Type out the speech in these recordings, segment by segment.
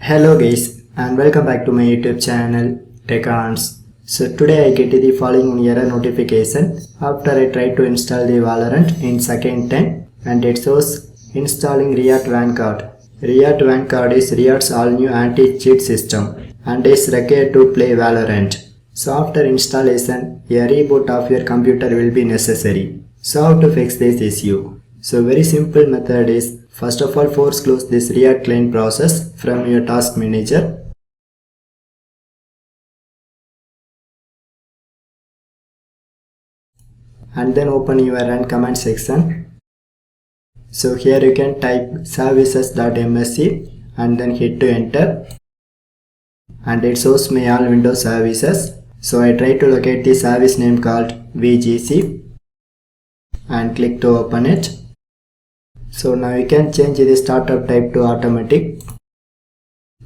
Hello guys and welcome back to my YouTube channel TechArts. So today I get the following error notification after I tried to install the Valorant in second time, and it shows installing Riot Vanguard. Riot Vanguard is Riot's all new anti-cheat system and is required to play Valorant. So after installation, a reboot of your computer will be necessary. So how to fix this issue? So very simple method is, first of all, force close this Riot client process from your task manager. And then open your run command section. So here you can type services.msc and then hit to enter. And it shows me all Windows services. So I try to locate the service name called VGC and click to open it. So now you can change the startup type to automatic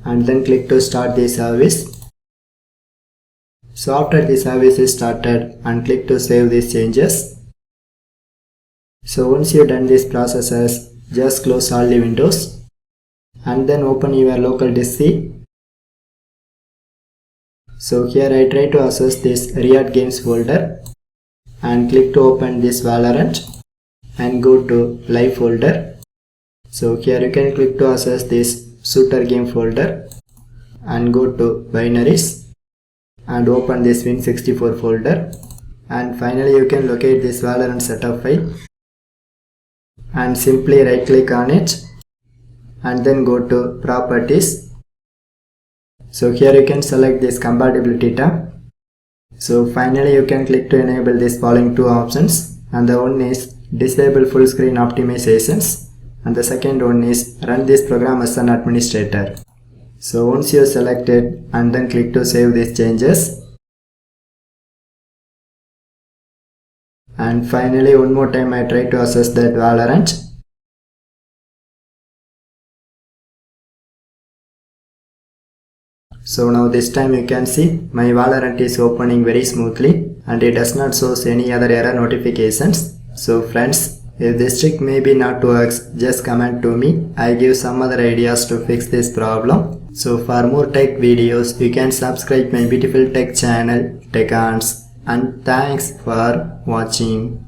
and then click to start the service. So after the service is started, and click to save these changes. So once you done these processes, just close all the windows and then open your local disk C. So here I try to access this Riot Games folder and click to open this Valorant and go to live folder. So here you can click to access this shooter game folder and go to binaries and open this Win64 folder, and finally you can locate this Valorant setup file and simply right click on it and then go to properties. So here you can select this compatibility tab. So finally you can click to enable this following two options, and the one is disable full screen optimizations and the second one is run this program as an administrator. So once you select it, and then click to save these changes. And finally one more time I try to access that Valorant. So now this time you can see my Valorant is opening very smoothly and it does not show any other error notifications. So friends, if this trick maybe not works, just comment to me. I give some other ideas to fix this problem. So for more tech videos, you can subscribe my beautiful tech channel TechArts, and thanks for watching.